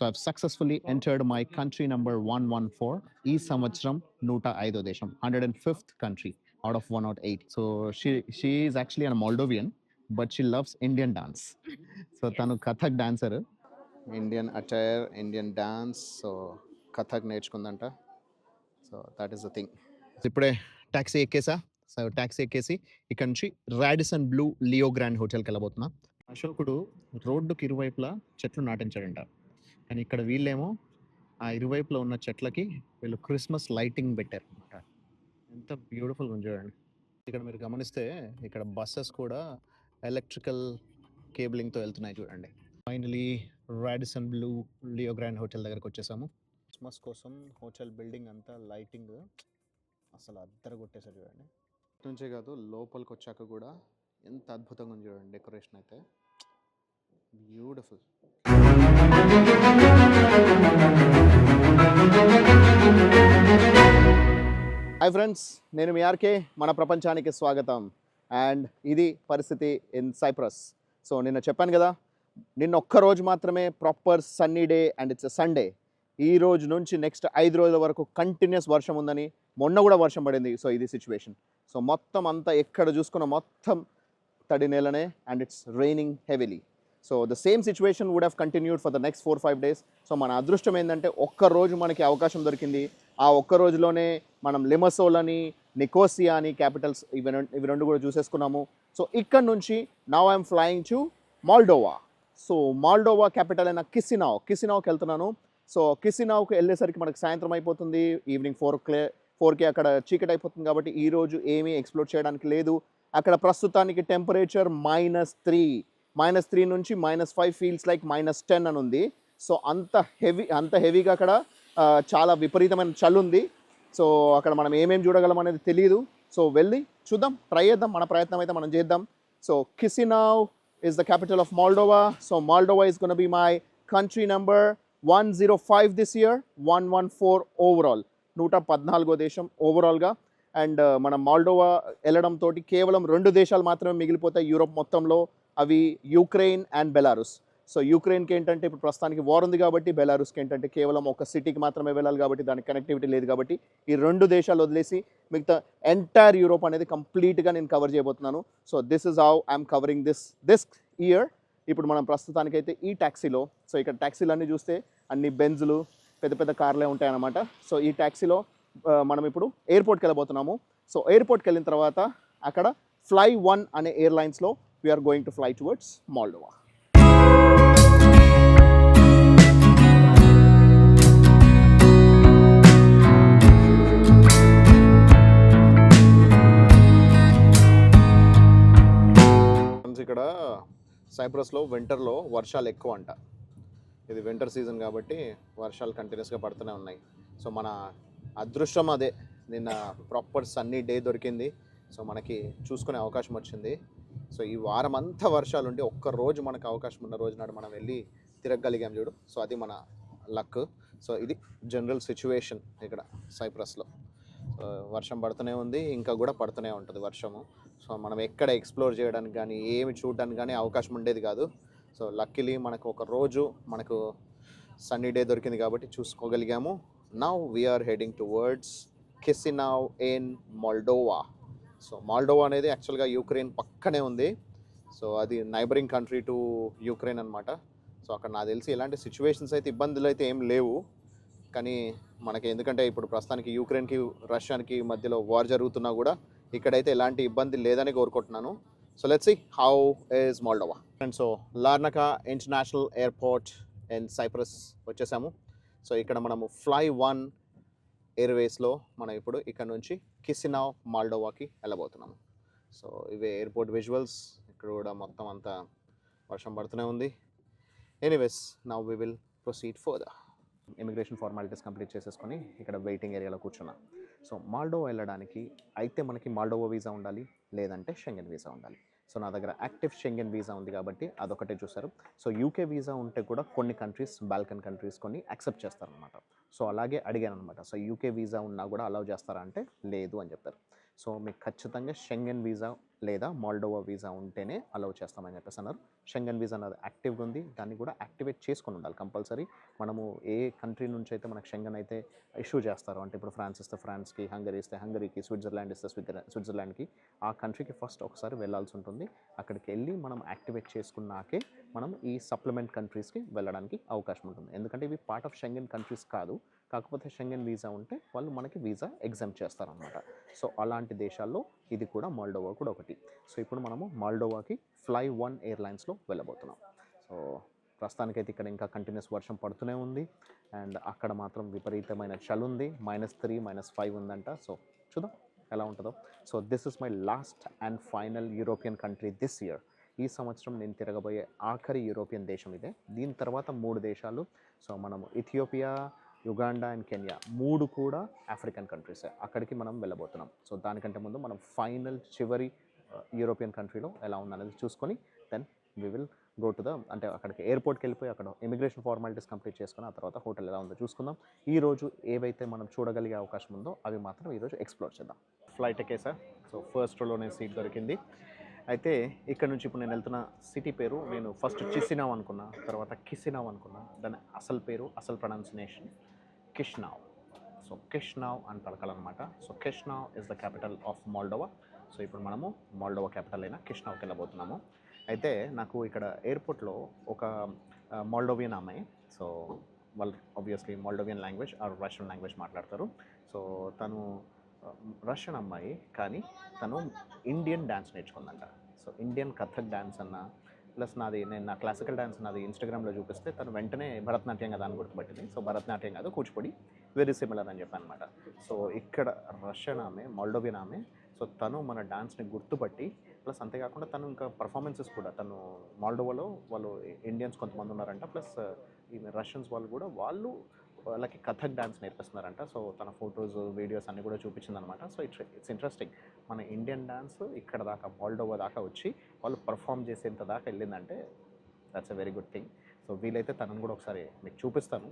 So I've successfully entered my country number 114. ఈ సంవత్సరం 105వ దేశం, 105th country out of 108. So she is actually a Moldovan, but she loves Indian dance. So tanu Kathak dancer, Indian attire, Indian dance. So Kathak నేర్చుకుందంట. So that is the thing. ఇప్పుడే taxi ఎక్కేసా. So taxi ఎక్కేసి ఇక్కడ నుంచి Radisson blue Leo grand హోటల్కి వెళ్ళబోతున్నా. అశోకుడు రోడ్డుకి ఇరువైపులా చెట్లు నాటించాడంట, కానీ ఇక్కడ వీళ్ళేమో ఆ ఇరువైపులో ఉన్న చెట్లకి వీళ్ళు క్రిస్మస్ లైటింగ్ పెట్టారు అనమాట. ఎంత బ్యూటిఫుల్గా ఉంది చూడండి. ఇక్కడ మీరు గమనిస్తే ఇక్కడ బస్సెస్ కూడా ఎలక్ట్రికల్ కేబులింగ్తో వెళ్తున్నాయి చూడండి. Finally Radisson Blu Leo grand hotel దగ్గరకు వచ్చేసాము. క్రిస్మస్ కోసం హోటల్ బిల్డింగ్ అంతా లైటింగ్ అసలు అద్దర కొట్టేసారు చూడండి. నుంచే కాదు, లోపలికి వచ్చాక కూడా ఎంత అద్భుతంగా ఉంది చూడండి. డెకరేషన్ అయితే బ్యూటిఫుల్. హాయ్ ఫ్రెండ్స్, నేను మీ ఆర్కే. మన ప్రపంచానికి స్వాగతం. అండ్ ఇది పరిస్థితి ఇన్ సైప్రస్. సో నిన్న చెప్పాను కదా, నిన్న ఒక్కరోజు మాత్రమే proper sunny day and it's Sunday. ఈ రోజు నుంచి నెక్స్ట్ 5 రోజుల వరకు కంటిన్యూస్ వర్షం ఉందని, మొన్న కూడా వర్షం పడింది. సో ఇది సిచ్యువేషన్. సో మొత్తం అంతా ఎక్కడ చూసుకున్న మొత్తం తడి నేలనే and it's raining heavily. So the same situation would have continued for the next 4-5 days. So మన అదృష్టం ఏంటంటే ఒక్కరోజు మనకి అవకాశం దొరికింది. ఆ ఒక్క రోజులోనే మనం లిమసోల్ అని, నికోసియా అని క్యాపిటల్స్ ఇవి రెండు కూడా చూసేసుకున్నాము. సో ఇక్కడ నుంచి now I'm flying to Moldova. So Moldova capital అయిన కిసినావ్కి వెళ్తున్నాను. సో కిసినావ్కి వెళ్ళేసరికి మనకు సాయంత్రం అయిపోతుంది. ఈవినింగ్ 4కి అక్కడ చీకటి అయిపోతుంది. కాబట్టి ఈరోజు ఏమీ ఎక్స్ప్లోర్ చేయడానికి లేదు. అక్కడ ప్రస్తుతానికి టెంపరేచర్ -3 నుంచి -5 ఫీల్స్ లైక్ -10 అని ఉంది. సో అంత హెవీగా అక్కడ చాలా విపరీతమైన చలి ఉంది. సో అక్కడ మనం ఏమేమి చూడగలం అనేది తెలియదు. సో వెళ్ళి చూద్దాం, ట్రై చేద్దాం, మన ప్రయత్నం అయితే మనం చేద్దాం. So Chisinau is the capital of Moldova. So Moldova is going to be my country number 105 this year, 114 overall. 114వ దేశం ఓవరాల్గా. అండ్ మన మాల్డోవా వెళ్ళడం తోటి కేవలం 2 దేశాలు మాత్రమే మిగిలిపోతాయి యూరోప్ మొత్తంలో. అవి యుక్రెయిన్ అండ్ బెలారస్. సో యుక్రెయిన్కి ఏంటంటే ఇప్పుడు ప్రస్తుతానికి వార్ ఉంది కాబట్టి, బెలారస్కి ఏంటంటే కేవలం ఒక సిటీకి మాత్రమే వెళ్ళాలి కాబట్టి దానికి కనెక్టివిటీ లేదు. కాబట్టి ఈ 2 దేశాలు వదిలేసి మిగతా ఎంటైర్ యూరోప్ అనేది కంప్లీట్గా నేను కవర్ చేయబోతున్నాను. So this is how I'm covering this year. ఇప్పుడు మనం ప్రస్తుతానికైతే ఈ ట్యాక్సీలో, సో ఇక్కడ ట్యాక్సీలు అన్నీ చూస్తే అన్ని బెంజులు, పెద్ద పెద్ద కార్లే ఉంటాయన్నమాట. సో ఈ ట్యాక్సీలో మనం ఇప్పుడు ఎయిర్పోర్ట్కి వెళ్ళబోతున్నాము. సో ఎయిర్పోర్ట్కి వెళ్ళిన తర్వాత అక్కడ Fly1 అనే ఎయిర్లైన్స్లో we're going to fly towards Moldova. ఇక్కడ సైప్రస్లో వింటర్లో వర్షాలు ఎక్కువ అంట. ఇది వింటర్ సీజన్ కాబట్టి వర్షాలు కంటిన్యూస్గా పడుతూనే ఉన్నాయి. సో మన అదృష్టం అదే, నిన్న ప్రాపర్ సన్నీ డే దొరికింది. సో మనకి చూసుకునే అవకాశం వచ్చింది. సో ఈ వారం అంతా వర్షాలు ఉండి ఒక్కరోజు మనకు అవకాశం ఉన్న రోజు నాడు మనం వెళ్ళి తిరగగలిగాం చూడు. సో అది మన లక్. సో ఇది జనరల్ సిచ్యువేషన్ ఇక్కడ సైప్రస్లో. వర్షం పడుతూనే ఉంది, ఇంకా కూడా పడుతూనే ఉంటుంది వర్షము. సో మనం ఎక్కడ ఎక్స్ప్లోర్ చేయడానికి కానీ ఏమి చూడడానికి కానీ అవకాశం ఉండేది కాదు. సో లక్కీలీ మనకు ఒక రోజు మనకు సన్నీ డే దొరికింది కాబట్టి చూసుకోగలిగాము. Now we're heading towards Chisinau in Moldova. So Moldova అనేది యాక్చువల్గా యుక్రెయిన్ పక్కనే ఉంది. సో అది నైబరింగ్ కంట్రీ టు యుక్రెయిన్ అనమాట. సో అక్కడ నాకు తెలిసి ఎలాంటి సిచ్యువేషన్స్ అయితే ఇబ్బందులు అయితే ఏం లేవు. కానీ మనకి ఎందుకంటే ఇప్పుడు ప్రస్తుతానికి యుక్రెయిన్కి రష్యాకి మధ్యలో వార్ జరుగుతున్నా కూడా ఇక్కడైతే ఎలాంటి ఇబ్బంది లేదని కోరుకుంటున్నాను. So let's see how is Moldova. And so Larnaca International Airport in Cyprus వచ్చేసాము. సో ఇక్కడ మనము Fly1 ఎయిర్వేస్లో మనం ఇప్పుడు ఇక్కడ నుంచి కిసినావ్ మాల్డోవాకి వెళ్ళబోతున్నాము. సో ఇవే ఎయిర్పోర్ట్ విజువల్స్. ఇక్కడ కూడా మొత్తం అంతా వర్షం పడుతూనే ఉంది. Anyways now we will proceed further. Immigration formalities complete చేసేసుకొని ఇక్కడ వెయిటింగ్ ఏరియాలో కూర్చున్నా. సో మాల్డోవా వెళ్ళడానికి అయితే మనకి మాల్డోవా వీసా ఉండాలి, లేదంటే షెంగెన్ వీసా ఉండాలి. సో నా దగ్గర యాక్టివ్ షెంగెన్ వీసా ఉంది కాబట్టి అదొకటే చూసారు. సో యూకే వీసా ఉంటే కూడా కొన్ని కంట్రీస్, బాల్కన్ కంట్రీస్ కొన్ని యాక్సెప్ట్ చేస్తారనమాట. సో అలాగే అడిగాను అనమాట. సో యూకే వీసా ఉన్నా కూడా అలౌ చేస్తారా అంటే లేదు అని చెప్తారు. సో మీకు ఖచ్చితంగా షెంగెన్ వీసా లేదా మాల్డోవా వీసా ఉంటేనే అలౌ చేస్తామని చెప్పేసి అన్నారు. షెంగన్ వీసా అన్నది యాక్టివ్గా ఉంది, దాన్ని కూడా యాక్టివేట్ చేసుకొని ఉండాలి కంపల్సరీ. మనము ఏ కంట్రీ నుంచి అయితే మనకు షెంగన్ అయితే ఇష్యూ చేస్తారో, అంటే ఇప్పుడు ఫ్రాన్స్ ఇస్తే ఫ్రాన్స్కి, హంగరీ ఇస్తే హంగరీకి, స్విట్జర్లాండ్ ఇస్తే స్విట్జర్లాండ్కి, ఆ కంట్రీకి ఫస్ట్ ఒకసారి వెళ్ళాల్సి ఉంటుంది. అక్కడికి వెళ్ళి మనం యాక్టివేట్ చేసుకున్నాకే మనం ఈ సప్లిమెంట్ కంట్రీస్కి వెళ్ళడానికి అవకాశం ఉంటుంది. ఎందుకంటే ఇవి పార్ట్ ఆఫ్ షెంగన్ కంట్రీస్ కాదు, కాకపోతే షెంగన్ వీసా ఉంటే వాళ్ళు మనకి వీసా ఎగ్జామ్ చేస్తారనమాట. సో అలాంటి దేశాల్లో ఇది కూడా మాల్డోవా కూడా ఒకటి. సో ఇప్పుడు మనము మాల్డోవాకి Fly1 ఎయిర్లైన్స్లో వెళ్ళబోతున్నాం. సో ప్రస్తుతానికైతే ఇక్కడ ఇంకా కంటిన్యూస్ వర్షం పడుతూనే ఉంది, అండ్ అక్కడ మాత్రం విపరీతమైన చలి ఉంది, -3 -5 ఉందంట. సో చూద్దాం ఎలా ఉంటుందో. So this is my last and final European country this year. ఈ సంవత్సరం నేను తిరగబోయే ఆఖరి యూరోపియన్ దేశం ఇదే. దీని తర్వాత 3 దేశాలు. సో మనము ఇథియోపియా, యుగాండా అండ్ కెన్యా 3 కూడా ఆఫ్రికన్ కంట్రీసే. అక్కడికి మనం వెళ్ళబోతున్నాం. సో దానికంటే ముందు మనం ఫైనల్ చివరి యూరోపియన్ కంట్రీలో ఎలా ఉందనేది చూసుకొని then we will go to అంటే అక్కడికి ఎయిర్పోర్ట్కి వెళ్ళిపోయి అక్కడ ఇమిగ్రేషన్ ఫార్మాలిటీస్ కంప్లీట్ చేసుకుని ఆ తర్వాత హోటల్ ఎలా ఉందో చూసుకుందాం. ఈరోజు ఏవైతే మనం చూడగలిగే అవకాశం ఉందో అవి మాత్రం ఈరోజు ఎక్స్ప్లోర్ చేద్దాం. ఫ్లైట్ ఎక్కేసా. సో ఫస్ట్ రోలోనే సీట్ దొరికింది. అయితే ఇక్కడ నుంచి ఇప్పుడు నేను వెళ్తున్న సిటీ పేరు నేను ఫస్ట్ చిసినావ్ అనుకున్నా, తర్వాత కిసినావ్ అనుకున్నా. దాని అసలు పేరు, అసలు ప్రొనౌన్సియేషన్ కిష్నావ్. సో కిష్నావ్ అని పలకాలన్నమాట. So Chisinau is the capital of Moldova. So ఇప్పుడు మనము మాల్డోవా క్యాపిటల్ అయిన కిష్నావ్కి వెళ్ళబోతున్నాము. అయితే నాకు ఇక్కడ ఎయిర్పోర్ట్లో ఒక మాల్డోవియన్ అమ్మాయి, సో వాళ్ళు obviously Moldovan language or Russian language మాట్లాడతారు. సో తను రష్యన్ అమ్మాయి, కానీ తను ఇండియన్ డ్యాన్స్ నేర్చుకుందంట. సో ఇండియన్ కథక్ డ్యాన్స్ అన్న ప్లస్ నేను నా క్లాసికల్ డ్యాన్స్ నాది ఇన్స్టాగ్రామ్లో చూపిస్తే తను వెంటనే భరతనాట్యం కదా అని గుర్తుపట్టింది. సో భరతనాట్యం కాదు, కూచిపూడి, వెరీ సిమిలర్ అని చెప్పాను అనమాట. సో ఇక్కడ రష్యన్ ఆమె, మాల్డోవియన్ ఆమె. సో తను మన డాన్స్ని గుర్తుపట్టి ప్లస్ అంతేకాకుండా తను ఇంకా పర్ఫార్మెన్సెస్ కూడా, తను మాల్డోవాలో వాళ్ళు ఇండియన్స్ కొంతమంది ఉన్నారంట, ప్లస్ ఈ రష్యన్స్ వాళ్ళు కూడా వాళ్ళకి కథక్ డ్యాన్స్ నేర్పిస్తున్నారంట. సో తన ఫొటోస్, వీడియోస్ అన్నీ కూడా చూపించిందనమాట. So it's interesting. మన ఇండియన్ డ్యాన్స్ ఇక్కడ దాకా మాల్డోవా దాకా వచ్చి వాళ్ళు పర్ఫామ్ చేసేంత దాకా వెళ్ళిందంటే that's a very good thing. So వీలైతే తనను కూడా ఒకసారి మీకు చూపిస్తాను.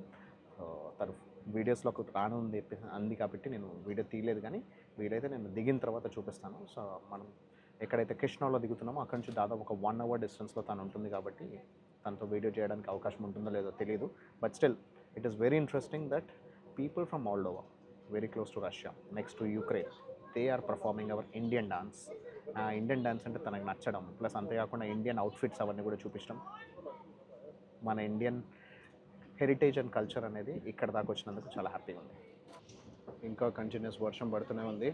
సో తను వీడియోస్లోకి రానుంది అంది కాబట్టి నేను వీడియో తీయలేదు, కానీ వీలైతే నేను దిగిన తర్వాత చూపిస్తాను. సో మనం ఎక్కడైతే కృష్ణాలో దిగుతున్నామో అక్కడి నుంచి దాదాపు ఒక 1 hour డిస్టెన్స్లో తను ఉంటుంది కాబట్టి తనతో వీడియో చేయడానికి అవకాశం ఉంటుందో లేదో తెలియదు. But still it is very interesting that people from Moldova, very close to Russia, next to Ukraine, they are performing our Indian dance. Indian dance అంటే తనకు నచ్చడం, ప్లస్ అంతేకాకుండా ఇండియన్ అవుట్ఫిట్స్ అవన్నీ కూడా చూపించడం, మన ఇండియన్ హెరిటేజ్ అండ్ కల్చర్ అనేది ఇక్కడ దాకా వచ్చినందుకు చాలా హ్యాపీగా ఉంది. ఇంకా కంటిన్యూస్ వర్షం పడుతూనే ఉంది.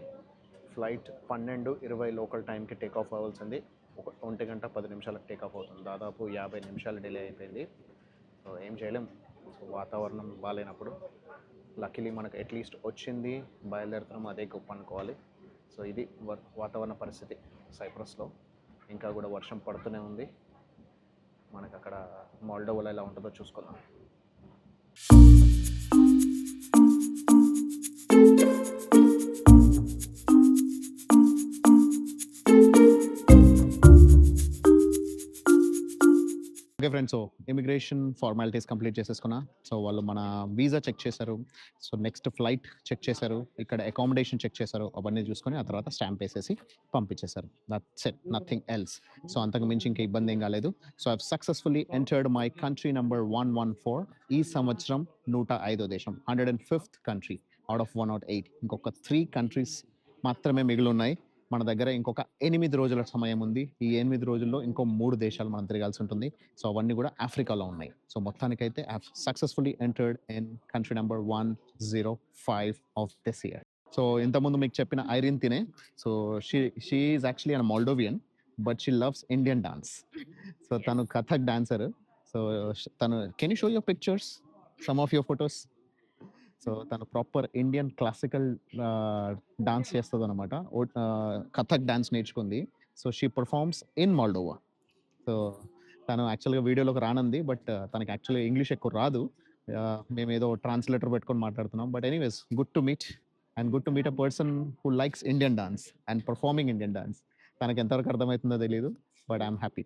ఫ్లైట్ 12:20 లోకల్ టైంకి టేక్ ఆఫ్ అవ్వాల్సింది. 1 గంట 10 నిమిషాలకు టేక్ ఆఫ్ అవుతుంది. దాదాపు 50 నిమిషాలు డిలే అయిపోయింది. సో ఏం చేయలేం. సో వాతావరణం బాగాలేనప్పుడు లక్కీలీ మనకు అట్లీస్ట్ వచ్చింది, బయలుదేరుతున్నాం, అదే గొప్ప అనుకోవాలి. సో ఇది వాతావరణ పరిస్థితి సైప్రస్లో. ఇంకా కూడా వర్షం పడుతూనే ఉంది. మనకు అక్కడ మాల్డోవాలో ఎలా ఉంటుందో చూసుకుందాం. Okay friends, so immigration formalities complete చేసేసుకున్నా. సో వాళ్ళు మన వీసా చెక్ చేశారు, సో నెక్స్ట్ ఫ్లైట్ చెక్ చేశారు, ఇక్కడ అకామిడేషన్ చెక్ చేశారు, అవన్నీ చూసుకొని ఆ తర్వాత స్టాంప్ వేసేసి పంపించేశారు. That's it, nothing else. So అంతకు మించి ఇంకా ఇబ్బంది ఏం కాలేదు. So I've successfully entered my country number 114. ఈ సంవత్సరం 105వ దేశం, 105th కంట్రీ అవుట్ ఆఫ్ 108. ఇంకొక 3 కంట్రీస్ మాత్రమే మిగిలి ఉన్నాయి. మన దగ్గర ఇంకొక 8 రోజుల సమయం ఉంది. ఈ 8 రోజుల్లో ఇంకో 3 దేశాలు మనం తిరగాల్సి ఉంటుంది. సో అవన్నీ కూడా ఆఫ్రికాలో ఉన్నాయి. సో మొత్తానికైతే I have successfully entered in country number 105 of this year. So ఇంతకుముందు మీకు చెప్పిన ఐరిన్ తినే, so she is actually an Moldovan, but she loves Indian dance. So తను కథక్ డాన్సర్. సో తను can you show your pictures, some of your photos? So తను proper Indian classical dance చేస్తుంది అనమాట. Kathak dance నేర్చుకుంది. So she performs in Moldova. So తను యాక్చువల్గా వీడియోలోకి రానుంది, బట్ తనకి యాక్చువల్గా ఇంగ్లీష్ ఎక్కువ రాదు. మేము ఏదో ట్రాన్స్లేటర్ పెట్టుకొని మాట్లాడుతున్నాం. But anyways, good to meet and good to meet a person who likes Indian dance and performing Indian dance. తనకి ఎంతవరకు అర్థమవుతుందో తెలియదు, but I'm happy.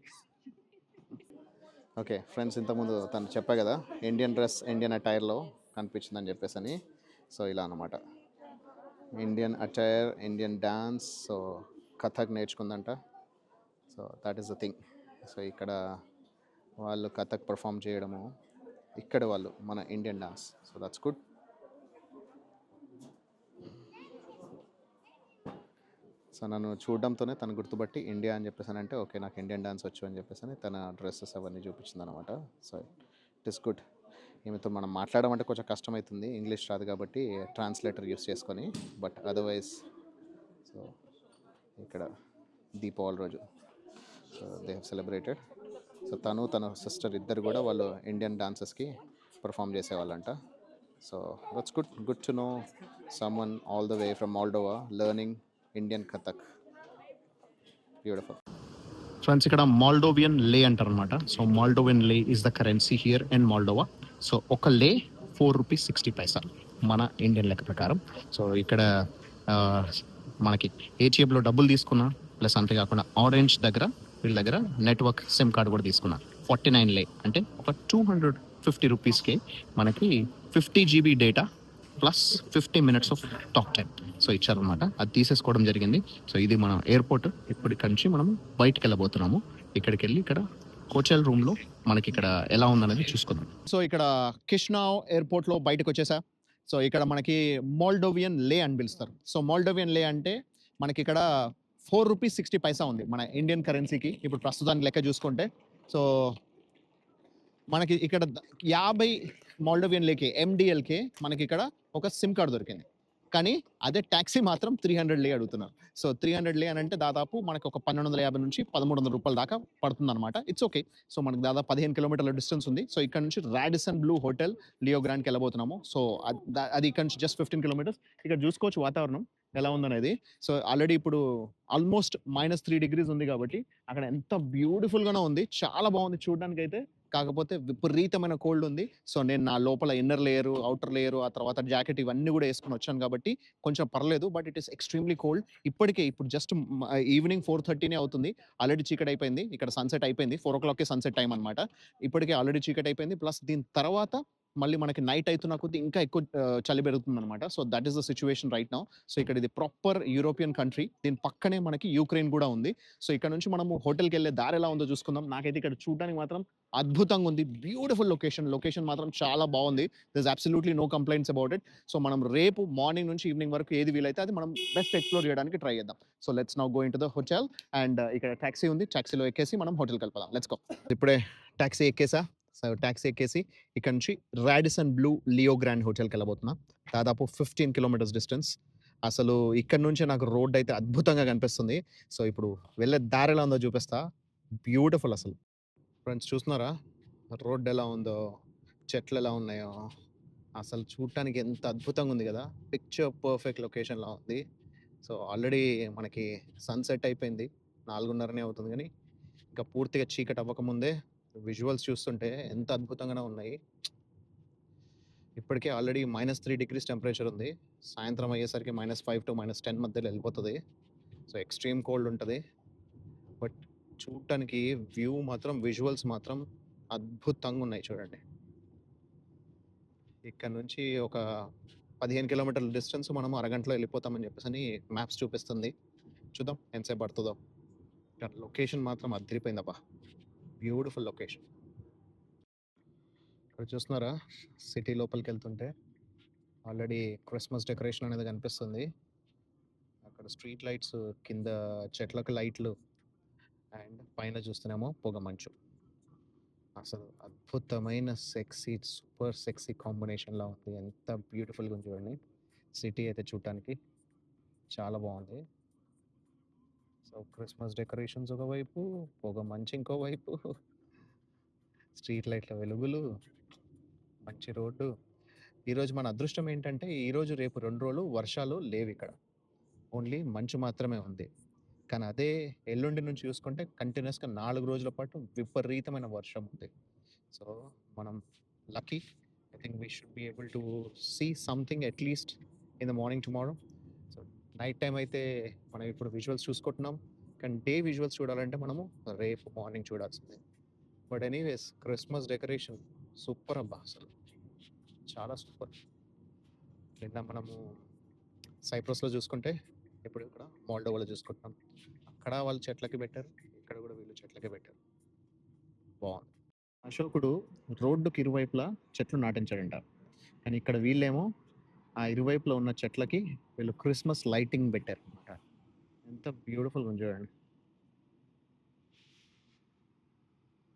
Okay friends, ఇంతకుముందు తను చెప్పా కదా ఇండియన్ డ్రెస్, ఇండియన్ అటైర్లో కనిపించిందని చెప్పేసి అని. సో ఇలా అనమాట, Indian attire, Indian dance. So Kathak నేర్చుకుందంట. So that is the thing. So ఇక్కడ వాళ్ళు కథక్ పర్ఫామ్ చేయడము, ఇక్కడ వాళ్ళు మన Indian dance. So that's good. So నన్ను చూడడంతోనే తను గుర్తుపట్టి ఇండియా అని చెప్పేసి అంటే ఓకే నాకు ఇండియన్ డాన్స్ వచ్చు అని చెప్పేసి అని తన డ్రెస్సెస్ అవన్నీ చూపించింది అనమాట. So it is good. ఈమెతో మనం మాట్లాడడం అంటే కొంచెం కష్టమవుతుంది, ఇంగ్లీష్ రాదు కాబట్టి ట్రాన్స్లేటర్ యూస్ చేసుకొని. బట్ అదర్వైజ్ సో ఇక్కడ దీపావళి రోజు so they have celebrated. So తను తన సిస్టర్ ఇద్దరు కూడా వాళ్ళు ఇండియన్ డాన్సెస్కి పర్ఫామ్ చేసేవాళ్ళంట. So that's good. Good to know someone all the way from Moldova learning Indian Kathak. Beautiful. Friends ఇక్కడ మాల్డోవియన్ లే అంటారు అనమాట. So Moldovan leu is the currency here in Moldova. So ఒక లే ₹4.60 మన ఇండియన్ లెక్క ప్రకారం. సో ఇక్కడ మనకి ఏటీఎంలో డబ్బులు తీసుకున్నా, ప్లస్ అంతేకాకుండా ఆరెంజ్ దగ్గర వీళ్ళ దగ్గర నెట్వర్క్ సిమ్ కార్డు కూడా తీసుకున్నా. 49 లే అంటే ఒక ₹250కి మనకి 50 GB data plus 50 minutes of talk time so ఇచ్చారనమాట. అది తీసేసుకోవడం జరిగింది. సో ఇది మన ఎయిర్పోర్ట్. ఇప్పుడు ఇక్కడ నుంచి మనం బయటకు వెళ్ళబోతున్నాము. ఇక్కడికి వెళ్ళి ఇక్కడ హోటల్ రూమ్లో మనకి ఇక్కడ ఎలా ఉందనేది చూసుకుందాం. సో ఇక్కడ కిష్నావ్ ఎయిర్పోర్ట్లో బయటకు వచ్చేసా. సో ఇక్కడ మనకి మోల్డోవియన్ లే అని పిలుస్తారు. సో మోల్డోవియన్ లే అంటే మనకి ఇక్కడ ₹4.60 ఉంది మన ఇండియన్ కరెన్సీకి ఇప్పుడు ప్రస్తుతానికి లెక్క చూసుకుంటే. సో మనకి ఇక్కడ 50 మోల్డోవియన్ లేకే MDLకే మనకి ఇక్కడ ఒక సిమ్ కార్డ్ దొరికింది. కానీ అదే ట్యాక్సీ మాత్రం 300 లే అడుగుతున్నారు. సో 300 లే అని అంటే దాదాపు మనకు ఒక ₹1250 నుంచి ₹1300 దాకా పడుతుంది అనమాట. It's okay. సో మనకు దాదాపు 15 కిలోమీటర్ల డిస్టెన్స్ ఉంది. సో ఇక్కడ నుంచి రాడిసన్ బ్లూ హోటల్ లియో గ్రాండ్కి వెళ్ళబోతున్నాము. సో అది ఇక్కడ నుంచి జస్ట్ 15 కిలోమీటర్స్. ఇక్కడ చూసుకోవచ్చు వాతావరణం ఎలా ఉందనేది. సో ఆల్రెడీ ఇప్పుడు ఆల్మోస్ట్ -3 degrees ఉంది కాబట్టి అక్కడ ఎంత బ్యూటిఫుల్గానే ఉంది, చాలా బాగుంది చూడడానికి అయితే. కాకపోతే విపరీతమైన కోల్డ్ ఉంది. సో నేను నా లోపల ఇన్నర్ లేయరు, అవుటర్ లేయరు, ఆ తర్వాత జాకెట్ ఇవన్నీ కూడా వేసుకుని వచ్చాను కాబట్టి కొంచెం పర్లేదు. But it is extremely cold. ఇప్పటికే ఇప్పుడు జస్ట్ ఈవినింగ్ 4:30 అవుతుంది. ఆల్రెడీ చీకటి అయిపోయింది. ఇక్కడ సన్సెట్ అయిపోయింది. 4 o'clock సన్సెట్ టైం అనమాట. ఇప్పటికే ఆల్రెడీ చీకటి అయిపోయింది. ప్లస్ దీని తర్వాత మళ్ళీ మనకి నైట్ అవుతున్న కొద్దీ ఇంకా ఎక్కువ చలి పెరుగుతుంది అనమాట. So that is the situation right now. So ఇక్కడ ఇది ప్రాపర్ యూరోపియన్ కంట్రీ. దీని పక్కనే మనకి యూక్రెయిన్ కూడా ఉంది. సో ఇక్కడ నుంచి మనము హోటల్కి వెళ్ళే దారి ఎలా ఉందో చూసుకుందాం. నాకైతే ఇక్కడ చూడడానికి మాత్రం అద్భుతంగా ఉంది. బ్యూటిఫుల్ లొకేషన్ మాత్రం చాలా బాగుంది. This absolutely no complaints about it. So మనం రేపు మార్నింగ్ నుంచి ఈవినింగ్ వరకు ఏది వీలైతే అది మనం బెస్ట్ ఎక్స్ప్లోర్ చేయడానికి ట్రై చేద్దాం. So let's now go in to the hotel. And ఇక్కడ ట్యాక్సీ ఉంది. ట్యాక్సీలో ఎక్కేసి మనం హోటల్కి వెళ్ళిపోదాం. Let's go. ఇప్పుడే ట్యాక్సీ ఎక్కేసా. సో ట్యాక్సీ ఎక్కేసి ఇక్కడ నుంచి రాడిసన్ బ్లూ లియో గ్రాండ్ హోటల్కి వెళ్ళబోతున్నా. దాదాపు 15 kilometers డిస్టెన్స్. అసలు ఇక్కడ నుంచి నాకు రోడ్ అయితే అద్భుతంగా కనిపిస్తుంది. సో ఇప్పుడు వెళ్ళే దారి ఎలా ఉందో చూపిస్తా. బ్యూటిఫుల్ అసలు. ఫ్రెండ్స్ చూస్తున్నారా రోడ్ ఎలా ఉందో, చెట్లు ఎలా ఉన్నాయో, అసలు చూడటానికి ఎంత అద్భుతంగా ఉంది కదా. పిక్చర్ పర్ఫెక్ట్ లొకేషన్లా ఉంది. సో ఆల్రెడీ మనకి సన్సెట్ అయిపోయింది, 4:30 అవుతుంది. కానీ ఇంకా పూర్తిగా చీకటి అవ్వకముందే విజువల్స్ చూస్తుంటే ఎంత అద్భుతంగానే ఉన్నాయి. ఇప్పటికే ఆల్రెడీ -3 degrees టెంపరేచర్ ఉంది. సాయంత్రం అయ్యేసరికి -5 to -10 మధ్యలో వెళ్ళిపోతుంది. సో ఎక్స్ట్రీమ్ కోల్డ్ ఉంటుంది. బట్ చూడటానికి వ్యూ మాత్రం, విజువల్స్ మాత్రం అద్భుతంగా ఉన్నాయి చూడండి. ఇక్కడ నుంచి ఒక 15 kilometerల డిస్టెన్స్ మనం అరగంటలో వెళ్ళిపోతామని చెప్పేసి మ్యాప్స్ చూపిస్తుంది. చూద్దాం ఎంతసేపు పడుతుందో. ఇక్కడ లొకేషన్ మాత్రం అదిరిపోయిందబ్బా. Beautiful location. ఇక్కడ చూస్తున్నారా సిటీ లోపలికి వెళ్తుంటే ఆల్రెడీ క్రిస్మస్ డెకరేషన్ అనేది కనిపిస్తుంది. అక్కడ స్ట్రీట్ లైట్స్, కింద చెట్లకు లైట్లు, అండ్ పైన చూస్తేనేమో పొగ మంచు. అసలు అద్భుతమైన సెక్సీ, సూపర్ సెక్సీ కాంబినేషన్లా ఉంది. ఎంత బ్యూటిఫుల్గా ఉంది చూడండి. సిటీ అయితే చూడటానికి చాలా బాగుంది. సో క్రిస్మస్ డెకరేషన్స్ ఒకవైపు, పొగ మంచు ఇంకోవైపు, స్ట్రీట్ లైట్ల వెలుగులు, మంచి రోడ్డు. ఈరోజు మన అదృష్టం ఏంటంటే ఈరోజు రేపు 2 రోజులు వర్షాలు లేవు ఇక్కడ. ఓన్లీ మంచు మాత్రమే ఉంది. కానీ అదే ఎల్లుండి నుంచి చూసుకుంటే కంటిన్యూస్గా 4 రోజుల పాటు విపరీతమైన వర్షం ఉంది. సో మనం lucky. I think we should be able to see something at least in the morning tomorrow. So night time అయితే మనం ఇప్పుడు విజువల్స్ చూసుకుంటున్నాం. కానీ డే విజువల్స్ చూడాలంటే మనము రేపు మార్నింగ్ చూడాల్సిందే. But anyways Christmas decoration super అబ్బా, అసలు చాలా సూపర్. నిన్న మనము సైప్రస్లో చూసుకుంటే ఇప్పుడు ఇక్కడ మాల్డోవాలో చూసుకుంటున్నాం. అక్కడ వాళ్ళు చెట్లకి పెట్టారు, ఇక్కడ కూడా చెట్లకే పెట్టారు. బాగుంది. అశోకుడు రోడ్డుకి ఇరువైపులా చెట్లు నాటించాడంట. కానీ ఇక్కడ వీళ్ళేమో ఆ ఇరువైపులా ఉన్న చెట్లకి వీళ్ళు క్రిస్మస్ లైటింగ్ పెట్టారనమాట. ఎంత బ్యూటిఫుల్‌గా ఉంది చూడండి.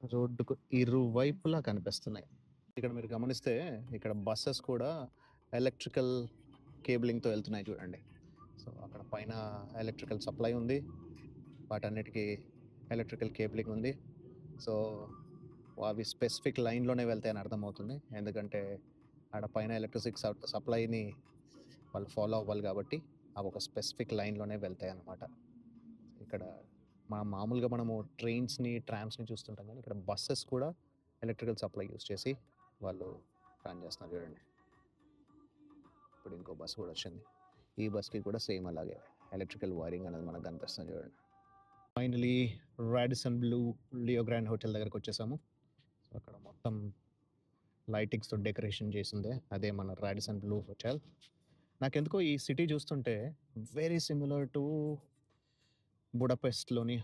రోడ్డుకు ఇరువైపులా కనిపిస్తున్నాయి. ఇక్కడ మీరు గమనిస్తే ఇక్కడ బసెస్ కూడా ఎలక్ట్రికల్ కేబులింగ్‌తో వెళ్తున్నాయి చూడండి. సో, అక్కడ పైన ఎలక్ట్రికల్ సప్లై ఉంది. వాటన్నిటికి ఎలక్ట్రికల్ కేబులింగ్ ఉంది. సో, అవి స్పెసిఫిక్ లైన్‌లోనే వెళ్తాయని అర్థమవుతుంది. ఎందుకంటే ఆడ పైన ఎలక్ట్రిసిటీ సప్లైని వాళ్ళు ఫాలో అవ్వాలి కాబట్టి అవి ఒక స్పెసిఫిక్ లైన్‌లోనే వెళ్తాయన్నమాట. ఇక్కడ మామూలుగా మనము ట్రైన్స్‌ని, ట్రామ్స్‌ని చూస్తుంటాం కానీ ఇక్కడ బసెస్ కూడా ఎలక్ట్రికల్ సప్లై యూజ్ చేసి వాళ్ళు రన్ చేస్తున్నారు చూడండి. ఇప్పుడు ఇంకో బస్ కూడా వచ్చింది. ఈ బస్‌కి కూడా సేమ్ అలాగే ఎలక్ట్రికల్ వైరింగ్ అనేది మనకు కనిపిస్తుంది చూడండి. Finally Radisson Blu Leo grand hotel దగ్గరికి వచ్చేసాము. సో, అక్కడ మొత్తం లైటింగ్స్‌తో డెకరేషన్ చేసిందే అదే మన రాడిసన్ బ్లూ హోటల్. నాకెందుకో ఈ సిటీ చూస్తుంటే very similar to బుడపెస్ట్‌లోని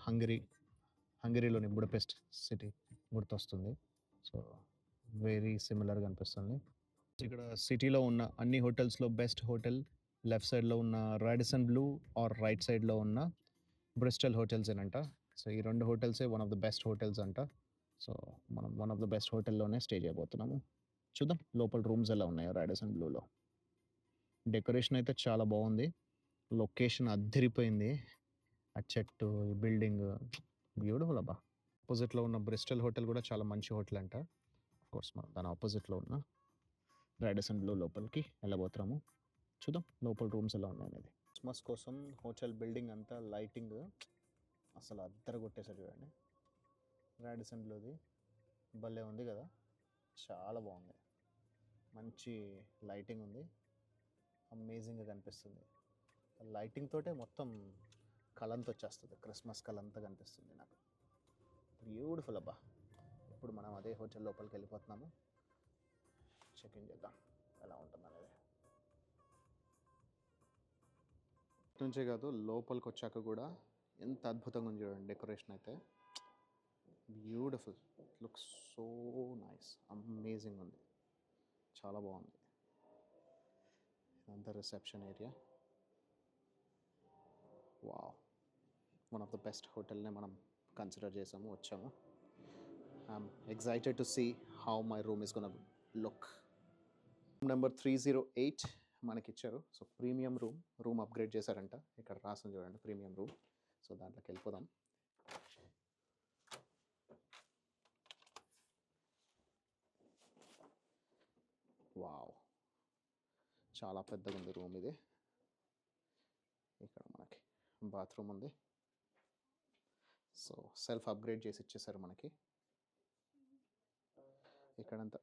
హంగరీలోని Budapest city గుర్తొస్తుంది. సో, వెరీ సిమిలర్‌గా అనిపిస్తుంది. ఇక్కడ సిటీలో ఉన్న అన్ని హోటల్స్‌లో బెస్ట్ హోటల్ లెఫ్ట్ సైడ్‌లో ఉన్న రాడిసన్ బ్లూ ఆర్ రైట్ సైడ్‌లో ఉన్న బ్రిస్టల్ హోటల్సేనంట. సో, ఈ 2 హోటల్సే one of the best hotels అంట. సో, మనం వన్ ఆఫ్ ద బెస్ట్ హోటల్‌లోనే స్టే చేయబోతున్నాము. చూద్దాం లోపల రూమ్స్ ఎలా ఉన్నాయో రాడిసన్ బ్లూలో. డెకరేషన్ అయితే చాలా బాగుంది. లొకేషన్ అద్దిరిపోయింది. ఆ చెట్టు, ఈ బిల్డింగ్ బ్యూటిఫుల్ అబ్బా! అపోజిట్‌లో ఉన్న బ్రిస్టల్ హోటల్ కూడా చాలా మంచి హోటల్ అంట. ఆఫ్‌కోర్స్ మనం దాని అపోజిట్‌లో ఉన్న రాడిసన్ బ్లూ లోపలికి వెళ్ళబోతున్నాము. చూద్దాం లోపల రూమ్స్ ఎలా ఉన్నాయనేది. క్రిస్మస్ కోసం హోటల్ బిల్డింగ్ అంతా లైటింగ్ అసలు అద్దరగొట్టేసారు చూడండి. రాడిసన్ బ్లూది భలే ఉంది కదా! చాలా బాగుంది. మంచి లైటింగ్ ఉంది. అమేజింగ్‌గా కనిపిస్తుంది. లైటింగ్ తోటే మొత్తం కళంతా వచ్చేస్తుంది. క్రిస్మస్ కళంతా కనిపిస్తుంది నాకు. బ్యూటిఫుల్ అబ్బా! ఇప్పుడు మనం అదే హోటల్ లోపలికి వెళ్ళిపోతున్నాము. చెక్ ఇన్ చేద్దాం ఎలా ఉంటుందనేది. నుంచే కాదు లోపలికి వచ్చాక కూడా ఎంత అద్భుతంగా ఉంది చూడండి డెకరేషన్ అయితే. Beautiful. Looks so nice. Amazing ఉంది. చాలా బాగుంది. ఇదంతా reception area. Wow! One of the best హోటల్‌నే మనం కన్సిడర్ చేసాము, వచ్చాము. I'm excited to see how my room is gonna look. Room number 308 మనకిచ్చారు. సో, ప్రీమియం రూమ్ అప్‌గ్రేడ్ చేశారంట. ఇక్కడ రాసింది చూడండి ప్రీమియం రూమ్. సో, దాంట్లోకి వెళ్ళిపోదాం. వావ్! చాలా పెద్దగా ఉంది రూమ్ ఇది. ఇక్కడ మనకి బాత్రూమ్ ఉంది. సో, సెల్ఫ్ అప్‌గ్రేడ్ చేసి ఇచ్చేసారు మనకి. ఇక్కడంతా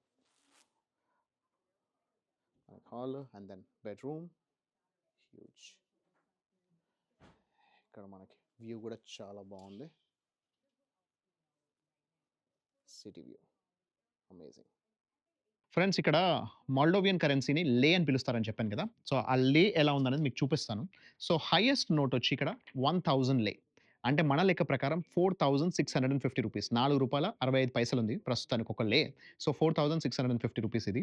hall and then bedroom. Huge. ఇక్కడ మనకి వ్యూ కూడా చాలా బాగుంది. City view amazing. ఫ్రెండ్స్ ఇక్కడ మాల్డోవియన్ కరెన్సీని లే అని పిలుస్తారని చెప్పాను కదా! సో, ఆ లే ఎలా ఉందనేది మీకు చూపిస్తాను. సో, హైయెస్ట్ నోట్ వచ్చి ఇక్కడ 1000 లే. అంటే మన లెక్క ప్రకారం 4650 రూపీస్. రూ. 4.65 ఉంది ప్రస్తుతానికి ఒక లే. సో, 4650 రూపీస్ ఇది.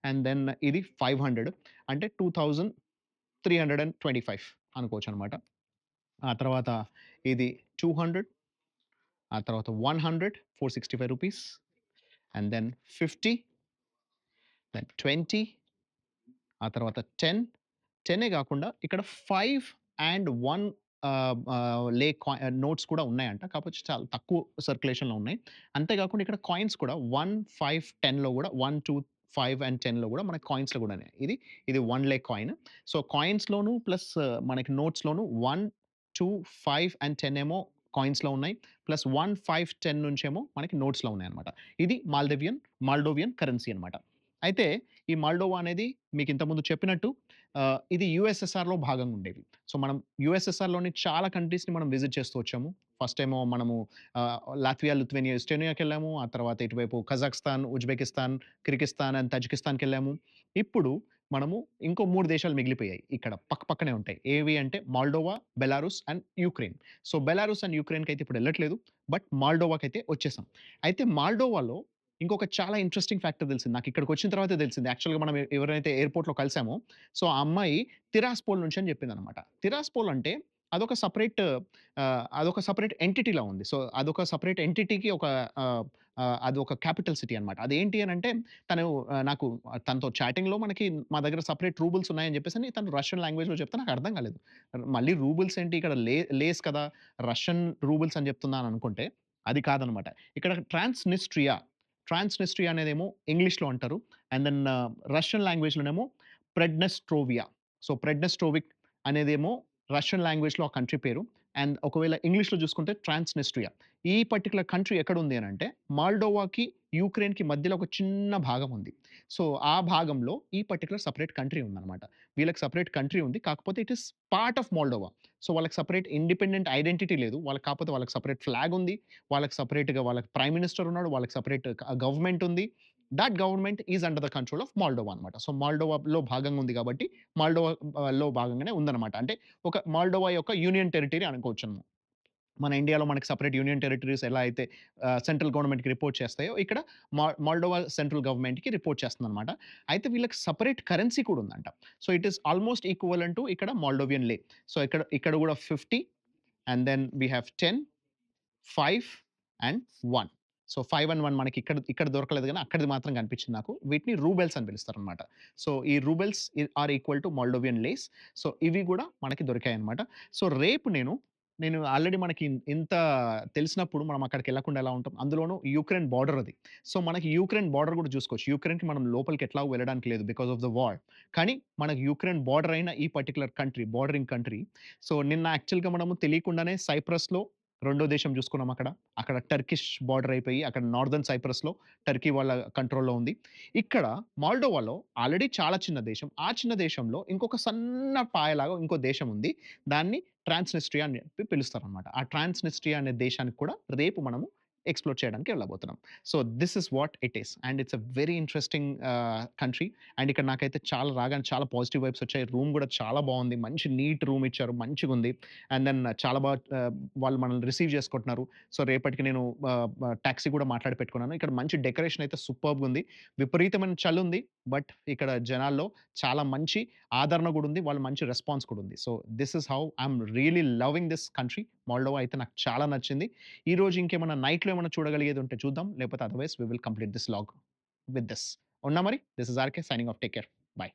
అండ్ దెన్ ఇది 500 అంటే 2325 అనుకోవచ్చనమాట. ఆ తర్వాత ఇది 200, ఆ తర్వాత 100 465 రూపీస్. అండ్ దెన్ 50, దెన్ 20, ఆ తర్వాత 10, 10 కాకుండా ఇక్కడ 5 అండ్ 1 లే నోట్స్ కూడా ఉన్నాయంట. కాకపోతే చాలా తక్కువ సర్క్యులేషన్‌లో ఉన్నాయి. అంతేకాకుండా ఇక్కడ కాయిన్స్ కూడా 1, 5, 10లో కూడా 1, 2, 5 అండ్ 10లో కూడా మనకి కాయిన్స్‌లో కూడా ఉన్నాయి. ఇది 1 లే కాయిన్. సో, కాయిన్స్‌లోను ప్లస్ మనకి నోట్స్‌లోను 1, 2, 5 అండ్ 10 ఏమో కాయిన్స్‌లో ఉన్నాయి. ప్లస్ 1, 5, 10 నుంచేమో మనకి నోట్స్‌లో ఉన్నాయన్నమాట. ఇది మాల్డోవియన్ కరెన్సీ అన్నమాట. అయితే ఈ మాల్డోవా అనేది మీకు ఇంతకుముందు చెప్పినట్టు ఇది యూఎస్ఎస్ఆర్‌లో భాగంగా ఉండేవి. సో, మనం యూఎస్ఎస్ఆర్‌లోని చాలా కంట్రీస్‌ని మనం విజిట్ చేస్తూ వచ్చాము. ఫస్ట్ ఏమో మనము లాత్వియా, లిథువేనియా, ఎస్టోనియాకెళ్ళాము. ఆ తర్వాత ఇటువైపు కజాఖ్స్తాన్, ఉజ్బెకిస్తాన్, కిర్గిస్థాన్ అండ్ తజికిస్తాన్‌కెళ్ళాము. ఇప్పుడు మనము ఇంకో 3 దేశాలు మిగిలిపోయాయి. ఇక్కడ పక్కనే ఉంటాయి. ఏవి అంటే Moldova, Belarus and Ukraine. So, Belarus and యుక్రెయిన్‌కైతే ఇప్పుడు ఎళ్ళట్లేదు. బట్ మాల్డోవాకైతే వచ్చేసాం. అయితే మాల్డోవాలో ఇంకొక చాలా ఇంట్రెస్టింగ్ ఫ్యాక్టర్ తెలిసింది. నాకిక్కడికొచ్చిన తర్వాతే తెలిసింది. యాక్చువల్‌గా మనం ఎవరైతే ఎయిర్‌పోర్ట్‌లో కలిసామో, సో, ఆ అమ్మాయి తిరాస్‌పోల్ నుంచి అని చెప్పిందనమాట. తిరాస్‌పోల్ అంటే అదొక సెపరేట్ అదొక సెపరేట్ ఎంటిటీలా ఉంది. సో, అదొక సెపరేట్ ఎంటిటీకి ఒక ఆహ్, అదొక క్యాపిటల్ సిటీ అనమాట. అదేంటి అనంటే తను నాకు తనతో చాటింగ్‌లో మనకి మా దగ్గర సెపరేట్ రూబుల్స్ ఉన్నాయని చెప్పేసని తను రష్యన్ లాంగ్వేజ్‌లో చెప్తే నాకు అర్థం కాలేదు. మళ్ళీ రూబుల్స్ ఏంటి ఇక్కడ లేస్ కదా! రష్యన్ రూబుల్స్ అని చెప్తుందా అని అనుకుంటే అది కాదనమాట. ఇక్కడ ట్రాన్స్‌నిస్ట్రియా అనేదేమో ఇంగ్లీష్‌లో అంటారు. అండ్ దెన్ రష్యన్ లాంగ్వేజ్‌లోనేమో ప్రెడ్నెస్ట్రోవియా. సో, ప్రెడ్నెస్ట్రోవిక్ అనేదేమో రష్యన్ లాంగ్వేజ్‌లో ఆ కంట్రీ పేరు. అండ్ ఒకవేళ ఇంగ్లీష్‌లో చూసుకుంటే ట్రాన్స్‌నిస్ట్రియా. ఈ పర్టిక్యులర్ కంట్రీ ఎక్కడుంది అనంటే మాల్డోవాకి, యుక్రెయిన్‌కి మధ్యలో ఒక చిన్న భాగం ఉంది. సో, ఆ భాగంలో ఈ పర్టిక్యులర్ సెపరేట్ కంట్రీ ఉందనమాట. వీళ్ళకి సెపరేట్ కంట్రీ ఉంది. కాకపోతే it is part of Moldova. So, వాళ్ళకి సెపరేట్ ఇండిపెండెంట్ ఐడెంటిటీ లేదు. కాకపోతే వాళ్ళకి సెపరేట్ ఫ్లాగ్ ఉంది. వాళ్ళకి సెపరేట్‌గా వాళ్ళకి ప్రైమ్ మినిస్టర్ ఉన్నాడు. వాళ్ళకి సెపరేట్ గవర్నమెంట్ ఉంది. That government is under the control of Moldova అనమాట. సో, మాల్డోవాలో భాగంగా ఉంది కాబట్టి మాల్డోవాలో భాగంగానే ఉందనమాట. అంటే ఒక మాల్డోవా యొక్క యూనియన్ టెరిటరీ అనుకోవచ్చును. మన ఇండియాలో మనకి సెపరేట్ యూనియన్ టెరిటరీస్ ఎలా అయితే సెంట్రల్ గవర్నమెంట్‌కి రిపోర్ట్ చేస్తాయో, ఇక్కడ మాల్డోవా సెంట్రల్ గవర్నమెంట్‌కి రిపోర్ట్ చేస్తుందనమాట. అయితే వీళ్ళకి సెపరేట్ కరెన్సీ కూడా ఉందంట. So, it is almost equivalent to ఇక్కడ మాల్డోవియన్ లే. సో, ఇక్కడ కూడా 50 and then we have 10, 5 and 1. So, 5 and 1 మనకి ఇక్కడ దొరకలేదు గానీ అక్కడిది మాత్రం కనిపించింది నాకు. వీటిని రూబెల్స్ అని పిలుస్తారనమాట. సో, ఈ roubles are equal to Moldovan lei. So, ఇవి కూడా మనకి దొరికాయన్నమాట. సో, రేపు నేను ఆల్రెడీ మనకి ఇంత తెలిసినప్పుడు మనం అక్కడికెళ్ళకుండా ఎలా ఉంటాం? అందులోనూ యుక్రెయిన్ బోర్డర్ అది. సో, మనకి యుక్రెయిన్ బోర్డర్ కూడా చూసుకోవచ్చు. యుక్రెయిన్‌కి మనం లోపలికి ఎట్లాగో వెళ్ళడానికి లేదు బికాస్ ఆఫ్ ద వార్. కానీ మనకి యుక్రెయిన్ బోర్డర్ అయిన ఈ particular country, bordering country. So, నిన్న యాక్చువల్‌గా మనము తెలియకుండానే సైప్రస్‌లో రెండో దేశం చూసుకున్నాం అక్కడ. అక్కడ టర్కిష్ బోర్డర్ అయిపోయి అక్కడ నార్దర్న్ సైప్రస్‌లో టర్కీ వాళ్ళ కంట్రోల్‌లో ఉంది. ఇక్కడ మాల్డోవాలో ఆల్రెడీ చాలా చిన్న దేశం. ఆ చిన్న దేశంలో ఇంకొక సన్న పాయలాగా ఇంకో దేశం ఉంది. దాన్ని ట్రాన్స్‌నిస్ట్రియా అని చెప్పి పిలుస్తారనమాట. ఆ ట్రాన్స్‌నిస్ట్రియా అనే దేశానికి కూడా రేపు మనము ఎక్స్‌ప్లోర్ చేయడానికి వెళ్ళబోతున్నాం. So, this is what it is. And it's a very interesting country. And ఇక్కడ నాకైతే రాగానే చాలా పాజిటివ్ వైబ్స్ వచ్చాయి. రూమ్ కూడా చాలా బావుంది. మంచి నీట్ రూమ్ ఇచ్చారు. మంచిగుంది. అండ్ దెన్ చాలా వాళ్ళు మనల్ని రిసీవ్ చేసుకుంటున్నారు. సో, రేపటికి నేను టాక్సీ కూడా మాట్లాడి పెట్టుకున్నాను. ఇక్కడ మంచి డెకరేషన్ అయితే సూపర్బ్‌గుంది. విపరీతమైన చలుంది. బట్ ఇక్కడ జనాల్లో చాలా మంచి ఆదరణ కూడా ఉంది. వాళ్ళు మంచి రెస్పాన్స్ కూడా ఉంది. So, this is how I'm really loving this country. Moldova అయితే నాకు చాలా నచ్చింది. ఈరోజు ఇంకేమన్నా నైట్‌లో ఏమన్నా చూడగలిగేది ఉంటే చూద్దాం. లేకపోతే otherwise we will complete this vlog with this. ఉన్నా మరి. This is RK signing off. Take care. By.